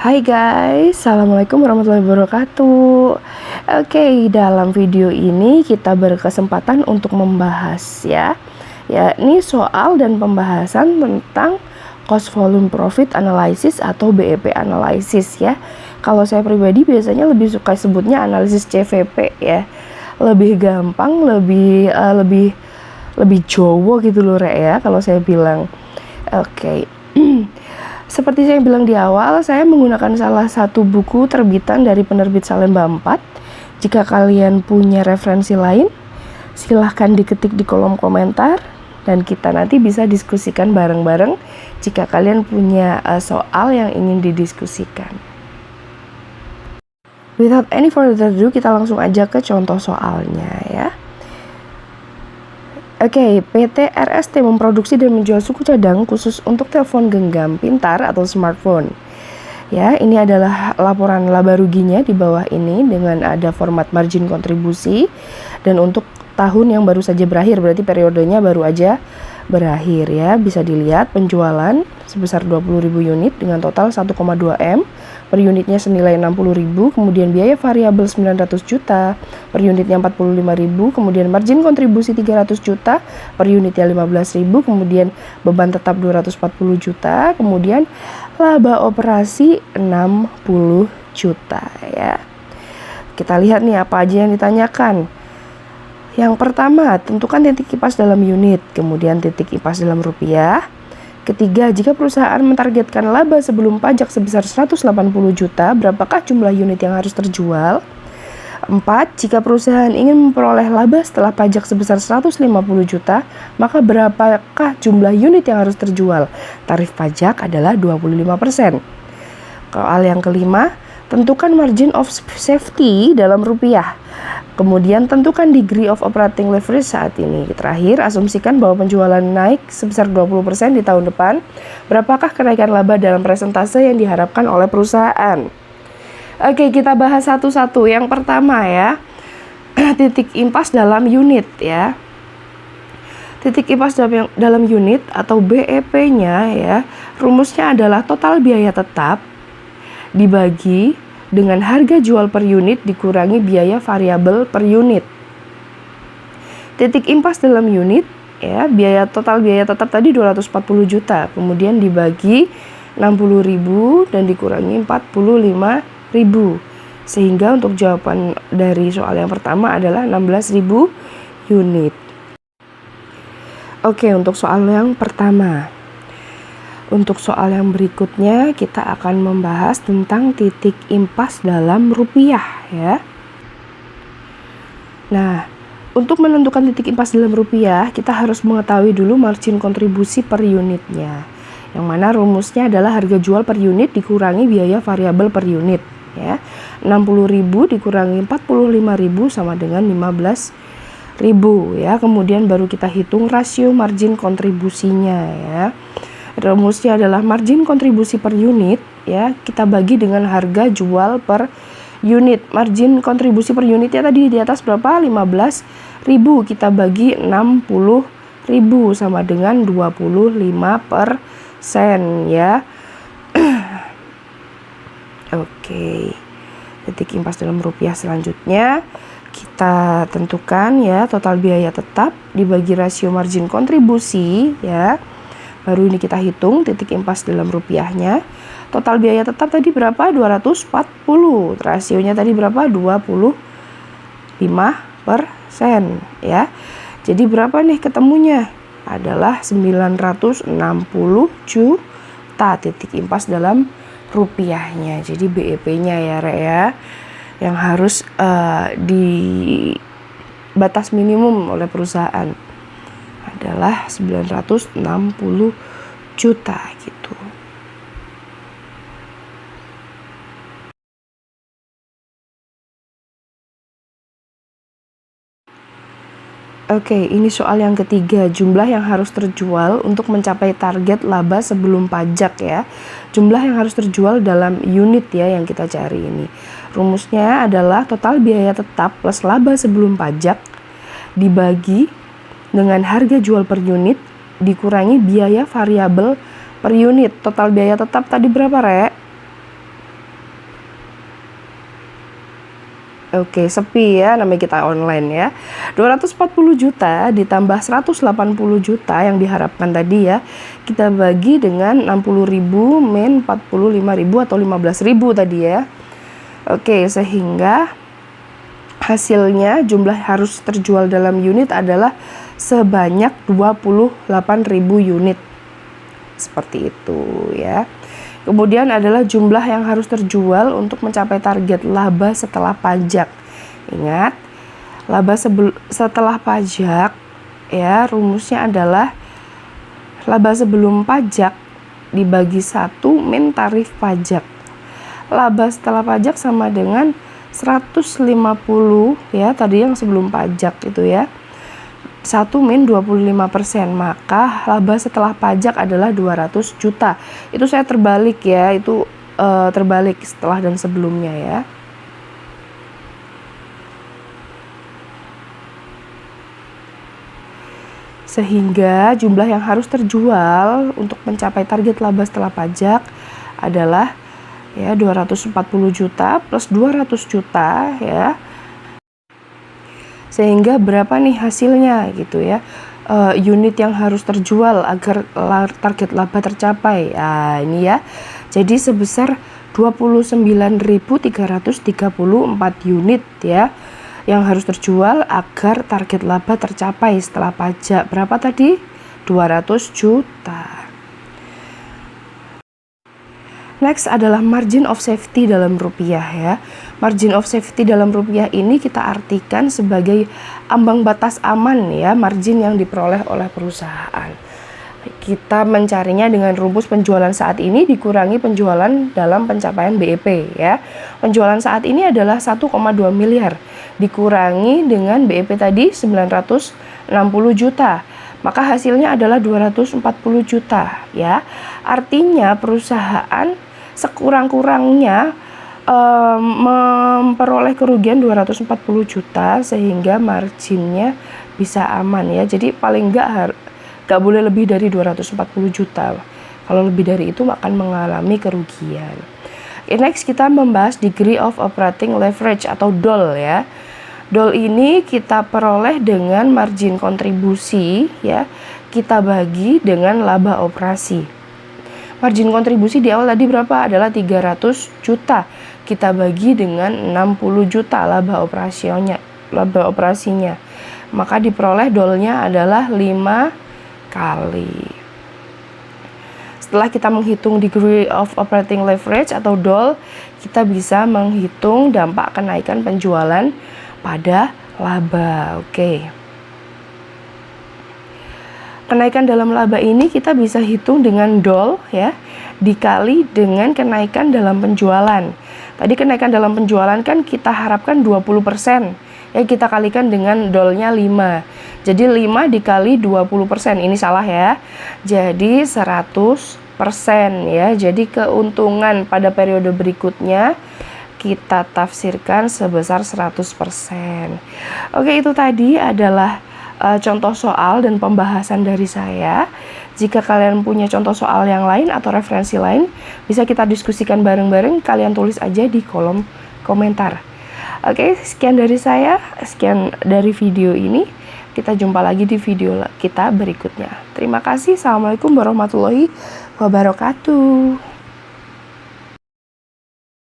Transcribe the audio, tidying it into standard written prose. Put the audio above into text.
Hai guys, Assalamualaikum warahmatullahi wabarakatuh. Oke, dalam video ini kita berkesempatan untuk membahas yakni soal dan pembahasan tentang cost volume profit analysis atau BEP analysis ya. Kalau saya pribadi biasanya lebih suka sebutnya analisis CVP ya. Lebih gampang, lebih Jowo gitu loh Rek ya kalau saya bilang. Oke. Seperti saya bilang di awal, saya menggunakan salah satu buku terbitan dari penerbit Salemba 4. Jika kalian punya referensi lain, silahkan diketik di kolom komentar dan kita nanti bisa diskusikan bareng-bareng jika kalian punya soal yang ingin didiskusikan. Without any further ado, kita langsung aja ke contoh soalnya ya. Oke, PT RST memproduksi dan menjual suku cadang khusus untuk telepon genggam pintar atau smartphone. Ya, ini adalah laporan laba ruginya di bawah ini dengan ada format margin kontribusi dan untuk tahun yang baru saja berakhir, berarti periodenya baru aja berakhir ya. Bisa dilihat penjualan sebesar 20.000 unit dengan total 1,2 M. Per unitnya senilai 60.000, kemudian biaya variabel 900 juta, per unitnya 45.000, kemudian margin kontribusi 300 juta, per unitnya 15.000, kemudian beban tetap 240 juta, kemudian laba operasi 60 juta ya. Kita lihat nih apa aja yang ditanyakan. Yang pertama, tentukan titik IPAS dalam unit, kemudian titik IPAS dalam rupiah. Ketiga, jika perusahaan mentargetkan laba sebelum pajak sebesar 180 juta, berapakah jumlah unit yang harus terjual? 4. Jika perusahaan ingin memperoleh laba setelah pajak sebesar 150 juta, maka berapakah jumlah unit yang harus terjual? Tarif pajak adalah 25%. Soal yang kelima, tentukan margin of safety dalam rupiah. Kemudian tentukan degree of operating leverage saat ini. Terakhir, asumsikan bahwa penjualan naik sebesar 20% di tahun depan. Berapakah kenaikan laba dalam persentase yang diharapkan oleh perusahaan? Oke, kita bahas satu-satu. Yang pertama ya, titik impas dalam unit ya. Titik impas dalam unit atau BEP-nya ya, rumusnya adalah total biaya tetap dibagi dengan harga jual per unit dikurangi biaya variabel per unit. Titik impas dalam unit ya, total biaya tetap tadi 240 juta, kemudian dibagi 60.000 dan dikurangi 45.000. Sehingga untuk jawaban dari soal yang pertama adalah 16.000 unit. Oke, untuk soal yang pertama. Untuk soal yang berikutnya kita akan membahas tentang titik impas dalam rupiah ya. Nah, untuk menentukan titik impas dalam rupiah kita harus mengetahui dulu margin kontribusi per unitnya. Yang mana rumusnya adalah harga jual per unit dikurangi biaya variabel per unit ya. 60.000 dikurangi 45.000 sama dengan 15.000 ya. Kemudian baru kita hitung rasio margin kontribusinya ya. Rumusnya adalah margin kontribusi per unit ya, kita bagi dengan harga jual per unit. Margin kontribusi per unitnya tadi di atas berapa? 15.000, kita bagi 60.000 sama dengan 25% ya. Oke. Titik impas dalam rupiah selanjutnya kita tentukan ya, total biaya tetap dibagi rasio margin kontribusi ya. Baru ini kita hitung titik impas dalam rupiahnya. Total biaya tetap tadi berapa? 240. Rasionya tadi berapa? 25% ya. Jadi berapa nih ketemunya? Adalah 960 juta titik impas dalam rupiahnya. Jadi BEP-nya ya Rek ya, yang harus di batas minimum oleh perusahaan adalah 960 juta gitu. Oke, ini soal yang ketiga, jumlah yang harus terjual untuk mencapai target laba sebelum pajak ya. Jumlah yang harus terjual dalam unit ya yang kita cari ini. Rumusnya adalah total biaya tetap plus laba sebelum pajak dibagi dengan harga jual per unit dikurangi biaya variabel per unit. Total biaya tetap tadi berapa Rek? Oke, sepi ya, namanya kita online ya. 240 juta ditambah 180 juta yang diharapkan tadi ya. Kita bagi dengan 60.000 min 45.000 atau 15.000 tadi ya. Oke, sehingga hasilnya jumlah harus terjual dalam unit adalah sebanyak 28.000 unit. Seperti itu ya. Kemudian adalah jumlah yang harus terjual untuk mencapai target laba setelah pajak. Ingat, laba setelah pajak ya, rumusnya adalah laba sebelum pajak dibagi 1 min tarif pajak. Laba setelah pajak sama dengan 150 ya, tadi yang sebelum pajak itu ya. 1 min 25%, maka laba setelah pajak adalah 200 juta. Itu saya terbalik ya, itu terbalik setelah dan sebelumnya ya. Sehingga jumlah yang harus terjual untuk mencapai target laba setelah pajak adalah ya 240 juta plus 200 juta ya. Sehingga berapa nih hasilnya gitu ya, unit yang harus terjual agar target laba tercapai. Nah, ini ya, jadi sebesar 29.334 unit ya yang harus terjual agar target laba tercapai setelah pajak. Berapa tadi? 200 juta. Next adalah margin of safety dalam rupiah ya. Margin of safety dalam rupiah ini kita artikan sebagai ambang batas aman ya, margin yang diperoleh oleh perusahaan. Kita mencarinya dengan rumus penjualan saat ini dikurangi penjualan dalam pencapaian BEP ya. Penjualan saat ini adalah 1,2 miliar dikurangi dengan BEP tadi 960 juta. Maka hasilnya adalah 240 juta ya. Artinya perusahaan sekurang-kurangnya memperoleh kerugian 240 juta sehingga marginnya bisa aman ya. Jadi paling nggak boleh lebih dari 240 juta. Kalau lebih dari itu akan mengalami kerugian. Next kita membahas degree of operating leverage atau DOL ya. DOL ini kita peroleh dengan margin kontribusi ya, kita bagi dengan laba operasi. Margin kontribusi di awal tadi berapa? Adalah 300 juta. Kita bagi dengan 60 juta laba operasinya. Maka diperoleh DOL-nya adalah 5 kali. Setelah kita menghitung degree of operating leverage atau DOL, kita bisa menghitung dampak kenaikan penjualan pada laba. Oke. Kenaikan dalam laba ini kita bisa hitung dengan DOL ya, dikali dengan kenaikan dalam penjualan. Tadi kenaikan dalam penjualan kan kita harapkan 20%. Ya, kita kalikan dengan DOL-nya 5. Jadi 5 dikali 20%. Ini salah ya. Jadi 100% ya. Jadi keuntungan pada periode berikutnya kita tafsirkan sebesar 100%. Oke, itu tadi adalah contoh soal dan pembahasan dari saya. Jika kalian punya contoh soal yang lain atau referensi lain, bisa kita diskusikan bareng-bareng. Kalian tulis aja di kolom komentar. Oke, sekian dari saya, sekian dari video ini. Kita jumpa lagi di video kita berikutnya. Terima kasih. Assalamualaikum warahmatullahi wabarakatuh.